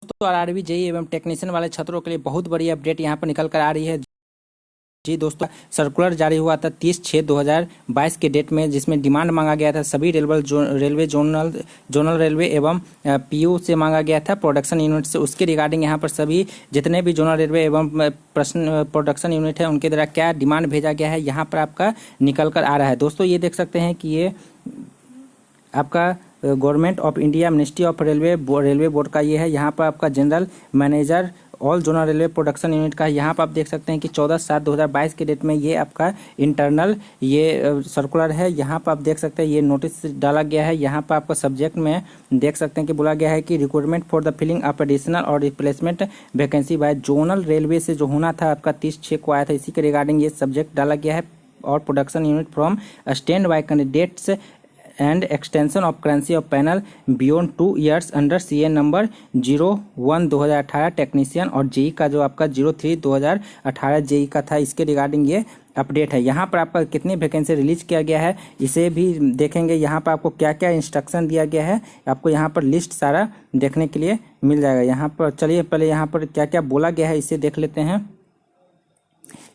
दोस्तों RRB JE एवं technician वाले छात्रों के लिए बहुत बड़ी अपडेट यहाँ पर निकल कर आ रही है। जी दोस्तों, सर्कुलर जारी हुआ था 30/6/2022 के डेट में, जिसमें डिमांड मांगा गया था सभी रेलवे जोनल रेलवे एवं पीयू से मांगा गया था प्रोडक्शन यूनिट से। उसके रिगार्डिंग यहाँ पर सभी जितने भी जोनल रेलवे एवं प्रोडक्शन यूनिट है उनके द्वारा क्या डिमांड भेजा गया है यहाँ पर आपका निकल कर आ रहा है। दोस्तों ये देख सकते हैं कि ये आपका government of India ministry of railway board का ये है। यहाँ पर आपका general manager all zonal railway production unit का यहाँ पर आप देख सकते हैं कि 14/7/2022 के डेट में ये आपका इंटरनल ये सर्कुलर है। यहाँ पर आप देख सकते हैं ये नोटिस डाला गया है। यहाँ पर आपका सब्जेक्ट में देख सकते हैं कि बोला गया है कि recruitment for the filling of additional और replacement vacancy by zonal railway से जो होना था आपका 30/6 को आया था, इसी के रिगार्डिंग ये सब्जेक्ट डाला गया है। और production unit from standby candidates and extension of currency of panel beyond 2 years under CA number 01/2018 technician और जेई का जो आपका 03/2018 जेई का था, इसके रिगार्डिंग ये अपडेट है। यहाँ पर आपका कितनी वैकेंसी रिलीज किया गया है इसे भी देखेंगे। यहाँ पर आपको क्या क्या इंस्ट्रक्शन दिया गया है आपको यहाँ पर लिस्ट सारा देखने के लिए मिल जाएगा। यहाँ पर चलिए पहले यहाँ पर क्या क्या बोला गया है इसे देख लेते हैं।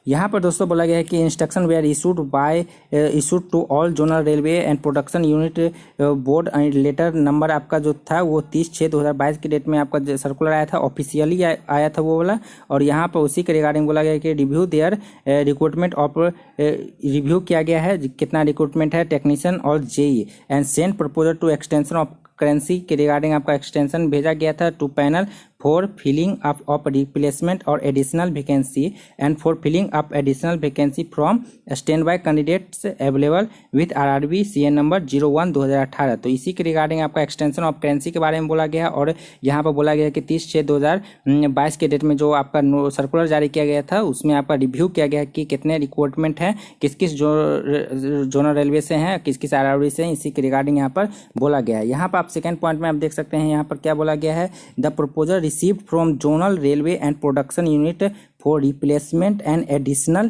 यहाँ पर दोस्तों बोला गया है कि instruction were issued to all zonal railway and production unit board and letter number आपका जो था वो 30/6/2022 के डेट में आपका सर्कुलर आया था, ऑफिशियली आया था वो वाला। और यहाँ पर उसी के रिगार्डिंग बोला गया है कि review there recruitment of review किया गया है कितना रिक्रूटमेंट है टेक्नीशियन और JE and send proposal to extension of currency के रिगार्डिंग आपका एक्सटेंशन भेजा गया था to panel for filling of replacement और additional vacancy and for filling of additional vacancy from standby candidates available with RRB CN number 01/2018। तो इसी के regarding आपका एक्सटेंशन ऑफ करेंसी के बारे में बोला गया। और यहाँ पर बोला गया कि 30/6/2022 के डेट में जो आपका सर्कुलर जारी किया गया था उसमें आपका रिव्यू किया गया कि कितने रिक्रूटमेंट हैं, किस किस जोनल रेलवे से हैं, किस किस आरआरबी से हैं, इसी के रिगार्डिंग यहाँ पर बोला गया है। यहाँ पर आप सेकेंड पॉइंट में आप देख सकते हैं यहाँ पर क्या बोला गया है। The proposal received from zonal railway and production unit for replacement and additional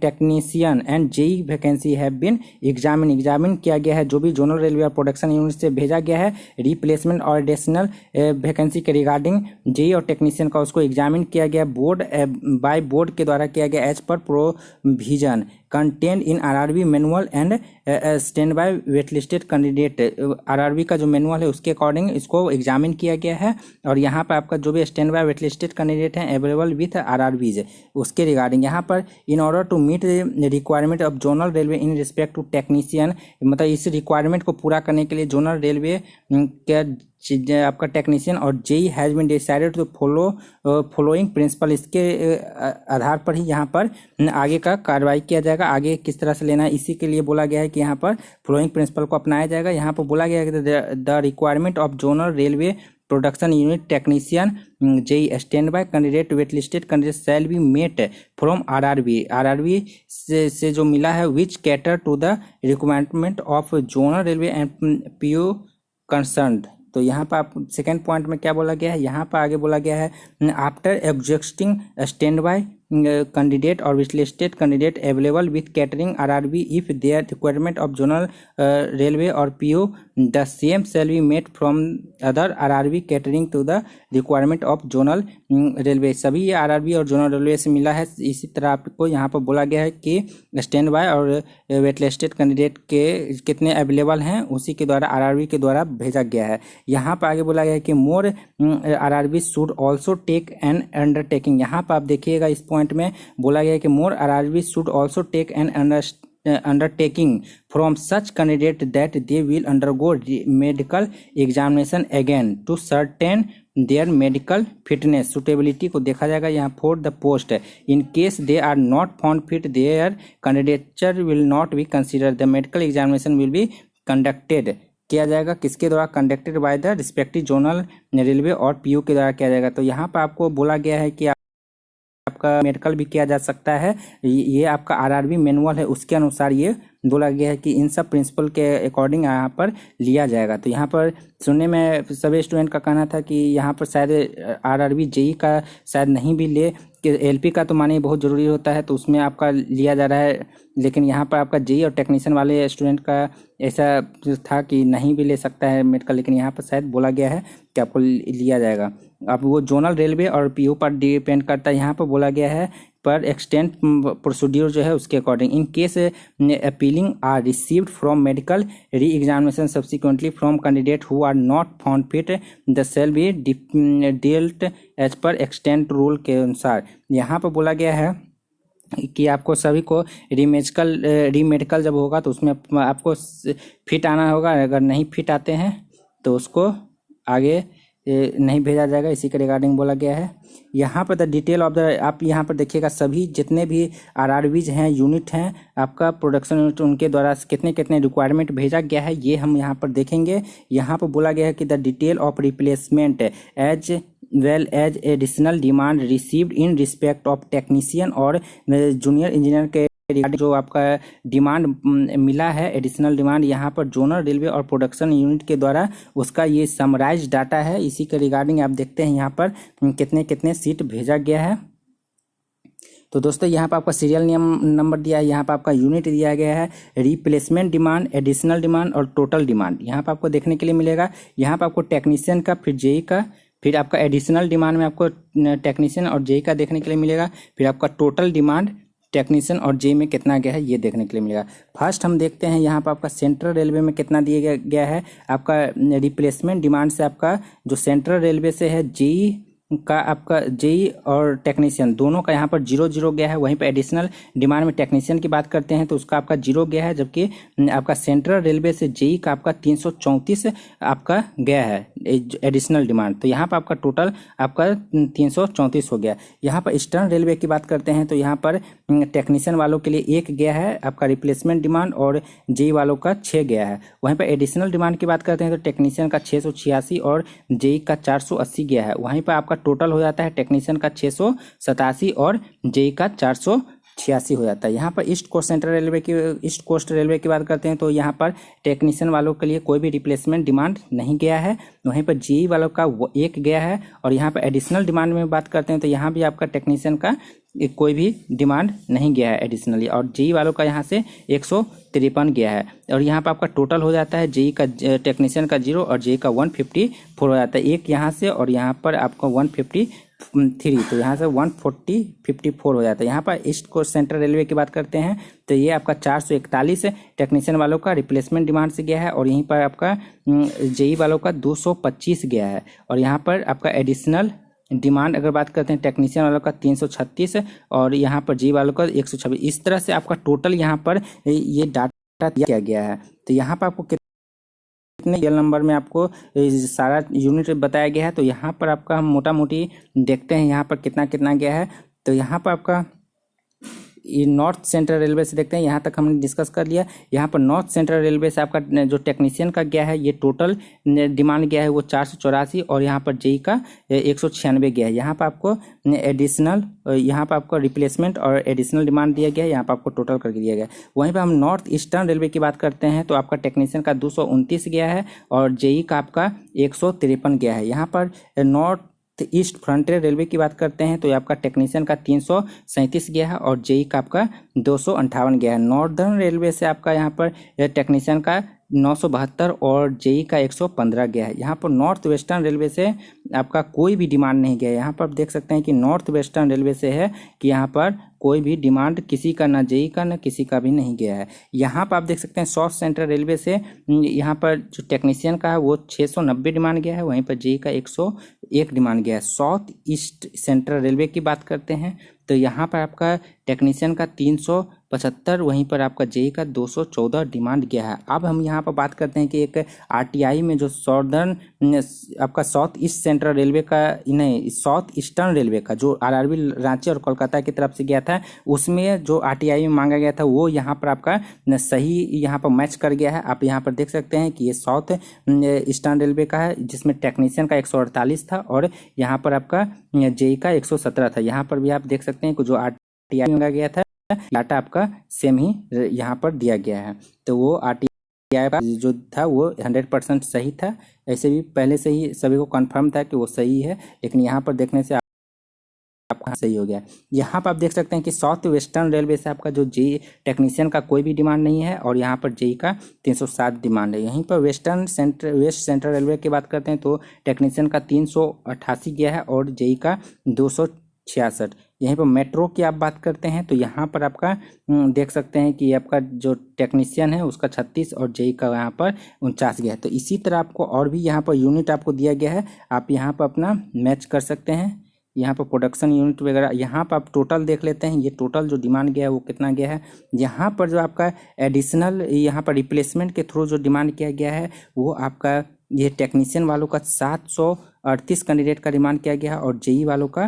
technician and JEE vacancy have been examine किया गया है। जो भी जोनल रेलवे और प्रोडक्शन यूनिट से भेजा गया है रिप्लेसमेंट और एडिशनल वैकेंसी के रिगार्डिंग जेई और टेक्नीशियन का उसको एग्जामिन किया गया बाय बोर्ड के द्वारा किया गया as per provision content in RRB manual and stand by waitlisted candidate. RRB का जो मैनुअल है उसके अकॉर्डिंग इसको एग्जामिन किया गया है। और यहाँ पर आपका जो भी स्टैंड बाय वेटलिस्टेड कैंडिडेट हैं अवेलेबल विथ आरआरबीज उसके रिगार्डिंग यहाँ पर in order to meet requirement of zonal railway in respect to technician, मतलब इस रिक्वायरमेंट को पूरा करने के लिए जोनल रेलवे के आपका टेक्नीशियन और JE has been decided to following principle. इसके आधार पर ही यहाँ पर आगे का कार्रवाई किया जाएगा, आगे किस तरह से लेना है इसी के लिए बोला गया है कि यहाँ पर फॉलोइंग प्रिंसिपल को अपनाया जाएगा। यहाँ पर बोला गया है कि the requirement of zonal railway production unit technician JE stand by candidate waitlisted candidate shall be met from RRB से जो मिला है which cater to the requirement of zonal railway and PU concerned. तो यहाँ पर आप सेकेंड पॉइंट में क्या बोला गया है, यहाँ पर आगे बोला गया है after existing stand bye candidate और wishlisted candidate available with catering RRB if there requirement of zonal railway और PU the same shall be met from other RRB catering to the requirement of zonal railway. सभी ये RRB और zonal railway से मिला है। इसी तरह आपको यहाँ पर बोला गया है कि स्टैंड बाय और वेटलिस्टेड कैंडिडेट के कितने अवेलेबल हैं उसी के द्वारा आरआरबी के द्वारा भेजा गया है। यहाँ पर आगे बोला गया है कि more RRB should also take an undertaking. यहाँ पर आप देखिएगा इस पॉइंट में बोला गया है कि more RRB should also take an undertaking from such candidate that they will undergo medical examination again to certain their medical fitness suitability को देखा जाएगा यहाँ for the post in case they are not found fit their candidature will not be considered। the medical examination will be conducted किया जाएगा किसके द्वारा, conducted by the respective zonal railway और PU के द्वारा किया जाएगा। तो यहाँ पर आपको बोला गया है कि आपका मेडिकल भी किया जा सकता है। ये आपका आरआरबी मैनुअल है उसके अनुसार ये बोला गया है कि इन सब प्रिंसिपल के अकॉर्डिंग यहाँ पर लिया जाएगा। तो यहाँ पर सुनने में सभी स्टूडेंट का कहना था कि यहाँ पर शायद आरआरबी जेई का शायद नहीं भी ले कि एलपी का तो मानिए बहुत ज़रूरी होता है तो उसमें आपका लिया जा रहा है, लेकिन यहाँ पर आपका जेई और टेक्नीशियन वाले स्टूडेंट का ऐसा था कि नहीं भी ले सकता है मेडिकल, लेकिन यहाँ पर शायद बोला गया है कि आपको लिया जाएगा। अब वो जोनल रेलवे और पीओ पर डिपेंड करता है। यहाँ पर बोला गया है पर एक्सटेंट प्रोसीड्यूर जो है उसके according in case appealing are received from medical re examination subsequently from candidate who are not found fit the shall be dealt as per extant rule के अनुसार। यहाँ पर बोला गया है कि आपको सभी को रीमेडिकल जब होगा तो उसमें आपको फिट आना होगा। अगर नहीं फिट आते हैं तो उसको आगे नहीं भेजा जाएगा। इसी के रिगार्डिंग बोला गया है। यहाँ पर द डिटेल ऑफ द आप यहाँ पर देखिएगा सभी जितने भी आरआरबीज हैं यूनिट हैं आपका प्रोडक्शन यूनिट उनके द्वारा कितने कितने रिक्वायरमेंट भेजा गया है ये हम यहाँ पर देखेंगे। यहाँ पर बोला गया है कि the detail of replacement as well as additional demand received in respect of technician और जूनियर इंजीनियर के जो आपका डिमांड मिला है एडिशनल डिमांड यहाँ पर जोनल रेलवे और प्रोडक्शन यूनिट के द्वारा उसका ये समराइज डाटा है। इसी के रिगार्डिंग आप देखते हैं यहाँ पर कितने कितने सीट भेजा गया है। तो दोस्तों यहाँ पर आपका सीरियल नंबर दिया है, यहाँ पर आपका यूनिट दिया गया है, रिप्लेसमेंट डिमांड, एडिशनल डिमांड और टोटल डिमांड यहाँ पर आपको देखने के लिए मिलेगा। यहाँ पर आपको टेक्नीशियन का, फिर जेई का, फिर आपका एडिशनल डिमांड में आपको टेक्नीशियन और जेई का देखने के लिए मिलेगा। फिर आपका टोटल डिमांड टेक्नीशियन और जेई में कितना गया है ये देखने के लिए मिलेगा। फर्स्ट हम देखते हैं यहाँ पर आपका सेंट्रल रेलवे में कितना दिया गया है। आपका रिप्लेसमेंट डिमांड से आपका जो सेंट्रल रेलवे से है जेई का आपका जेई और टेक्नीशियन दोनों का यहाँ पर 0-0 गया है। वहीं पर एडिशनल डिमांड में टेक्नीशियन की बात करते हैं तो उसका आपका 0 गया है, जबकि आपका सेंट्रल रेलवे से जेई का आपका 334 आपका गया है एडिशनल डिमांड। तो यहाँ पर आपका टोटल आपका 334 हो गया। यहाँ पर ईस्टर्न रेलवे की बात करते हैं तो यहाँ पर टेक्नीशियन वालों के लिए 1 गया है आपका रिप्लेसमेंट डिमांड और जेई वालों का 6 गया है। वहीं पर एडिशनल डिमांड की बात करते हैं तो टेक्नीशियन का 686 और जेई का 480 गया है। वहीं पर आपका टोटल हो जाता है टेक्नीशियन का 687 और जेई का 486 हो जाता है। यहाँ पर ईस्ट कोस्ट रेलवे की बात करते हैं तो यहाँ पर टेक्नीशियन वालों के लिए कोई भी रिप्लेसमेंट डिमांड नहीं गया है। वहीं पर जेई वालों का 1 गया है। और यहाँ पर एडिशनल डिमांड में बात करते हैं तो यहाँ भी आपका टेक्नीशियन का कोई भी डिमांड नहीं गया है एडिशनली, और जेई वालों का यहाँ से 153 गया है। और यहाँ पर आपका टोटल हो जाता है जेई का टेक्नीशियन का 0 और जेई का 154 हो जाता है। 1 यहाँ से और यहाँ पर आपका 153 तो यहाँ से 154 हो जाता है। यहाँ पर ईस्ट कोस्ट सेंट्रल रेलवे की बात करते हैं तो ये आपका 441 टेक्नीशियन वालों का रिप्लेसमेंट डिमांड से गया है। और यहीं पर आपका जेई वालों का 225 गया है। और यहाँ पर आपका एडिशनल डिमांड अगर बात करते हैं टेक्नीशियन वालों का 336 और यहाँ पर जी वालों का 126। इस तरह से आपका टोटल यहाँ पर ये डाटा दिया गया है। तो यहाँ पर आपको कितने रियल नंबर में आपको सारा यूनिट बताया गया है। तो यहाँ पर आपका हम मोटा मोटी देखते हैं यहाँ पर कितना कितना गया है। तो यहाँ पर आपका ये नॉर्थ सेंट्रल रेलवे से देखते हैं, यहाँ तक हमने डिस्कस कर लिया। यहाँ पर नॉर्थ सेंट्रल रेलवे से आपका जो टेक्नीशियन का गया है ये टोटल डिमांड गया है वो 484 और यहाँ पर जेई का 196 गया है। यहाँ पर आपको एडिशनल यहाँ पर आपको रिप्लेसमेंट और एडिशनल डिमांड दिया गया है, यहाँ पर आपको टोटल करके दिया गया है। वहीं पर हम नॉर्थ ईस्टर्न रेलवे की बात करते हैं तो आपका टेक्नीशियन का 229 गया है और जेई का आपका 153 गया है। यहाँ पर नॉर्थ ईस्ट फ्रंटियर रेलवे की बात करते हैं तो आपका टेक्नीशियन का 337 गया है और जेई का आपका 258 गया है। नॉर्दर्न रेलवे से आपका यहाँ पर टेक्नीशियन का 972 और जेई का 115 गया है। यहाँ पर नॉर्थ वेस्टर्न रेलवे से आपका कोई भी डिमांड नहीं गया है। यहाँ पर आप देख सकते हैं कि नॉर्थ वेस्टर्न रेलवे से है कि यहाँ पर कोई भी डिमांड किसी का ना जेई का ना किसी का भी नहीं गया है। यहाँ पर आप देख सकते हैं साउथ सेंट्रल रेलवे से यहाँ पर जो टेक्नीशियन का है वो 690 डिमांड गया है, वहीं पर जेई का 101 डिमांड गया है। साउथ ईस्ट सेंट्रल रेलवे की बात करते हैं तो यहाँ पर आपका टेक्नीशियन का 375 वहीं पर आपका जेई का 214 डिमांड गया है। अब हम यहाँ पर बात करते हैं कि एक आरटीआई में जो आपका साउथ ईस्ट सेंट्रल रेलवे का नहीं साउथ ईस्टर्न रेलवे का जो आरआरबी रांची और कोलकाता की तरफ से गया था उसमें जो आरटीआई में मांगा गया था वो यहाँ पर आपका सही यहाँ पर मैच कर गया है। आप यहाँ पर देख सकते हैं कि ये साउथ ईस्टर्न रेलवे का है जिसमें टेक्नीशियन का 148 था और यहाँ पर आपका जेई का 117 था। यहाँ पर भी आप देख सकते हैं कि जो आरटीआई मांगा गया था डाटा आपका सेम ही यहाँ पर दिया गया है। तो वो आरटीआई का जो था वो 100% सही था। ऐसे भी पहले से ही सभी को कंफर्म था कि वो सही है, लेकिन यहाँ पर देखने से आपका सही हो गया। यहाँ पर आप देख सकते हैं कि साउथ वेस्टर्न रेलवे से आपका जो जेई टेक्नीशियन का कोई भी डिमांड नहीं है और यहाँ पर जेई का 307 डिमांड है। यहीं पर वेस्ट सेंट्रल रेलवे की बात करते हैं तो टेक्नीशियन का 388 गया है और जेई का 266। यहीं पर मेट्रो की आप बात करते हैं तो यहाँ पर आपका देख सकते हैं कि आपका जो टेक्नीशियन है उसका 36 और जेई का यहाँ पर 49 गया है। तो इसी तरह आपको और भी यहाँ पर यूनिट आपको दिया गया है, आप यहाँ पर अपना मैच कर सकते हैं। यहाँ पर प्रोडक्शन यूनिट वगैरह, यहाँ पर आप टोटल देख लेते हैं, ये टोटल जो डिमांड गया है वो कितना गया है। यहाँ पर जो आपका एडिशनल यहाँ पर रिप्लेसमेंट के थ्रू जो डिमांड किया गया है वो आपका ये टेक्नीशियन वालों का 738 कैंडिडेट का डिमांड किया गया है और जेई वालों का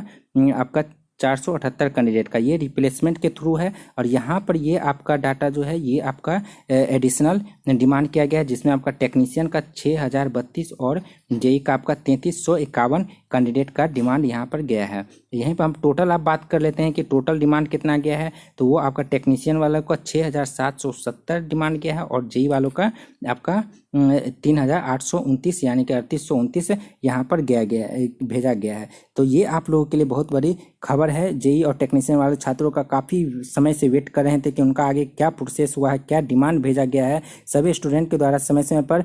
आपका 478 कैंडिडेट का ये रिप्लेसमेंट के थ्रू है। और यहाँ पर ये आपका डाटा जो है ये आपका एडिशनल डिमांड किया गया है जिसमें आपका टेक्नीशियन का 6032 और जेई का आपका 3351 कैंडिडेट का डिमांड यहाँ पर गया है। यहीं पर हम टोटल आप बात कर लेते हैं कि टोटल डिमांड कितना गया है, तो वो आपका टेक्नीशियन वालों का 6770 डिमांड गया है और जेई वालों का आपका 3829 यानी कि 3829 यहाँ पर भेजा गया है। तो ये आप लोगों के लिए बहुत बड़ी खबर है। जेई और टेक्नीशियन वाले छात्रों का काफ़ी समय से वेट कर रहे थे कि उनका आगे क्या प्रोसेस हुआ है, क्या डिमांड भेजा गया है। सभी स्टूडेंट के द्वारा समय समय पर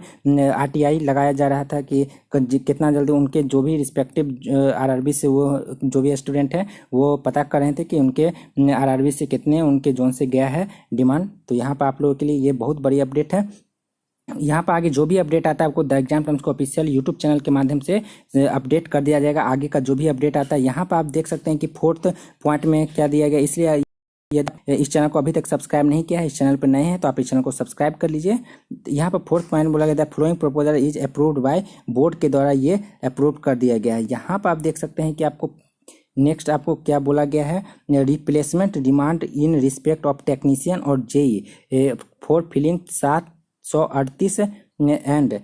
आरटीआई लगाया जा रहा था कि कितना जल्दी उनके जो भी रिस्पेक्टिव आरआरबी से वो जो भी स्टूडेंट है वो पता कर रहे थे कि उनके आरआरबी से कितने उनके जोन से गया है डिमांड। तो यहाँ पर आप लोगों के लिए ये बहुत बड़ी अपडेट है। यहाँ पर आगे जो भी अपडेट आता है आपको द एग्जाम टाइम्स को ऑफिशियल यूट्यूब चैनल के माध्यम से अपडेट कर दिया जाएगा। आगे का जो भी अपडेट आता है यहाँ पर आप देख सकते हैं कि 4th पॉइंट में क्या दिया गया। इसलिए यदि इस चैनल को अभी तक सब्सक्राइब नहीं किया है, इस चैनल पर नए हैं तो आप इस चैनल को सब्सक्राइब कर लीजिए। यहाँ पर 4th पॉइंट बोला गया था following proposal is approved by board के द्वारा ये अप्रूव कर दिया गया है। यहाँ पर आप देख सकते हैं कि आपको नेक्स्ट आपको क्या बोला गया है, replacement demand in respect of technician और JE for filling 738 and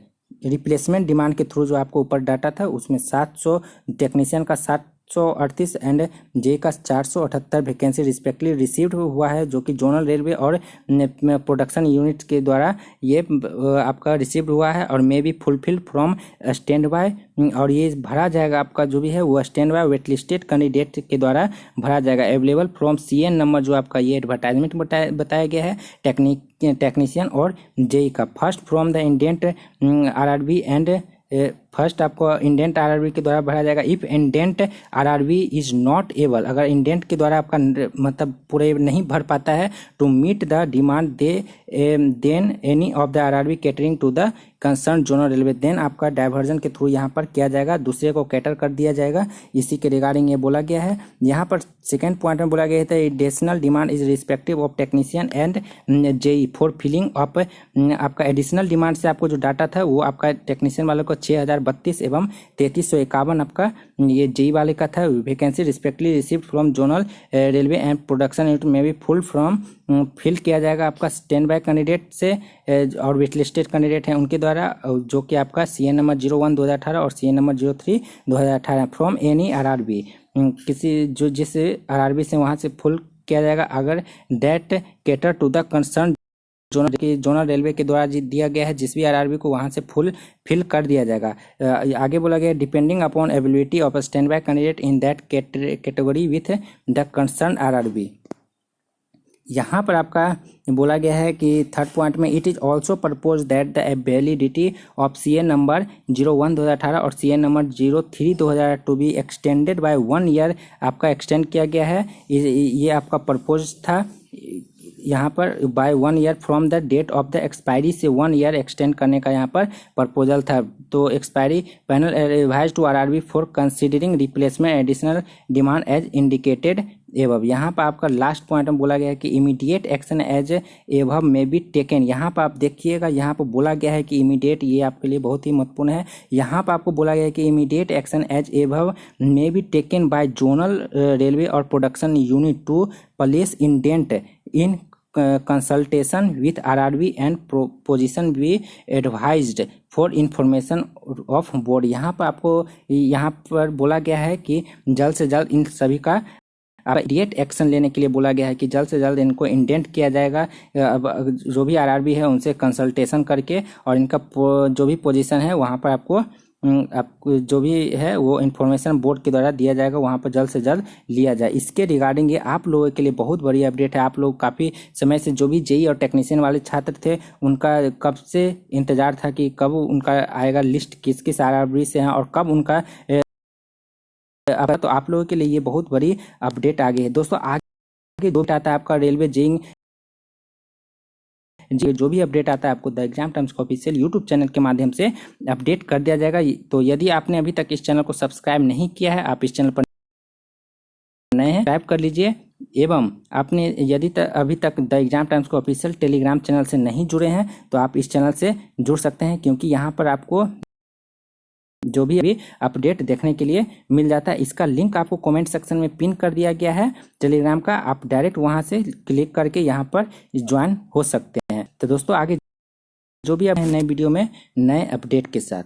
replacement demand के थ्रू जो आपको ऊपर डाटा था उसमें 700 टेक्नीशियन का 738 एंड जे का 478 वैकेंसी रिस्पेक्टली रिसीव्ड हुआ है, जो कि जोनल रेलवे और प्रोडक्शन यूनिट के द्वारा ये आपका रिसीव्ड हुआ है और may be fulfilled from stand by. और ये भरा जाएगा आपका जो भी है वो stand by weight listed candidate के द्वारा भरा जाएगा। अवेलेबल फ्रॉम सीएन नंबर जो आपका ये एडवर्टाइजमेंट बताया गया है टेक्नीशियन और जेई का। First from the indent RRB and first आपको इंडेंट आरआरबी के द्वारा भरा जाएगा। If indent RRB is not able, अगर इंडेंट के द्वारा आपका मतलब पूरे नहीं भर पाता है to meet the demand then any of the RRB catering to the concern zonal railway, then आपका डाइवर्जन के थ्रू यहाँ पर किया जाएगा, दूसरे को कैटर कर दिया जाएगा। इसी के रिगार्डिंग ये बोला गया है। यहाँ पर सेकेंड पॉइंट में बोला गया था additional demand is respective of technician and JE for filling of आपका एडिशनल डिमांड से आपको जो डाटा था वो आपका टेक्नीशियन वालों को 6032 एवं 3351 आपका ये जेई वाले का था। Vacancy respectively received from zonal railway and production unit में भी फुल फ्रॉम फिल किया जाएगा आपका स्टैंड बाय कैंडिडेट से और वेट लिस्टेड कैंडिडेट हैं उनके द्वारा, जो कि आपका सीएन नंबर 01 2018 और CN number 03 2018 from any RRB, किसी जो जिस आरआरबी से वहां से फुल किया जाएगा अगर that cater to the concern zonal railway के द्वारा दिया गया है जिस भी आरआरबी को वहां से फिल कर दिया जाएगा। आगे बोला गया depending upon ability of stand bye candidate in that category with the concern RRB. यहाँ पर आपका बोला गया है कि थर्ड पॉइंट में it is also propose that the validity of CN number 01 2018 और CN number 03 2018 to be extended by 1 year आपका एक्सटेंड किया गया है। ये आपका प्रपोज था यहाँ पर by 1 year from the date of the expiry से 1 ईयर एक्सटेंड करने का यहाँ पर प्रपोजल था। तो expiry panel revise to RRB for considering replacement additional demand as indicated above. यहाँ पर आपका लास्ट पॉइंट में बोला गया है कि immediate action as above may be taken. यहाँ पर आप देखिएगा यहाँ पर बोला गया है कि इमीडिएट, ये आपके लिए बहुत ही महत्वपूर्ण है। यहाँ पर आपको बोला गया है कि immediate action as above may be taken by zonal railway और production unit to place indent in consultation with RRB and position be advised for information of board. यहाँ पर आपको यहाँ पर बोला गया है कि जल्द से जल्द इन सभी का इमीडिएट एक्शन लेने के लिए बोला गया है कि जल्द से जल्द इनको इंडेंट किया जाएगा। अब जो भी आरआरबी है उनसे कंसल्टेशन करके और इनका जो भी पोजीशन है वहाँ पर आपको आपको जो भी है वो इन्फॉर्मेशन बोर्ड के द्वारा दिया जाएगा, वहाँ पर जल्द से जल्द लिया जाए। इसके रिगार्डिंग ये आप लोगों के लिए बहुत बड़ी अपडेट है। आप लोग काफ़ी समय से जो भी जेई और टेक्नीशियन वाले छात्र थे उनका कब से इंतजार था कि कब उनका आएगा लिस्ट, किस किस RRB से हैं और कब उनका तो आप लोगों के लिए ये बहुत बड़ी अपडेट आ गई है दोस्तों। आगे दो आता है आपका रेलवे जेई जो भी अपडेट आता है आपको द एग्जाम टाइम्स को ऑफिशियल यूट्यूब चैनल के माध्यम से अपडेट कर दिया जाएगा। तो यदि आपने अभी तक इस चैनल को सब्सक्राइब नहीं किया है, आप इस चैनल पर नए हैं, सब्सक्राइब कर लीजिए। एवं आपने यदि अभी तक द एग्जाम टाइम्स को ऑफिशियल टेलीग्राम चैनल से नहीं जुड़े हैं तो आप इस चैनल से जुड़ सकते हैं, क्योंकि यहाँ पर आपको जो भी अभी अपडेट देखने के लिए मिल जाता है। इसका लिंक आपको कमेंट सेक्शन में पिन कर दिया गया है टेलीग्राम का, आप डायरेक्ट वहां से क्लिक करके यहाँ पर ज्वाइन हो सकते हैं। तो दोस्तों आगे जो भी अब नए वीडियो में नए अपडेट के साथ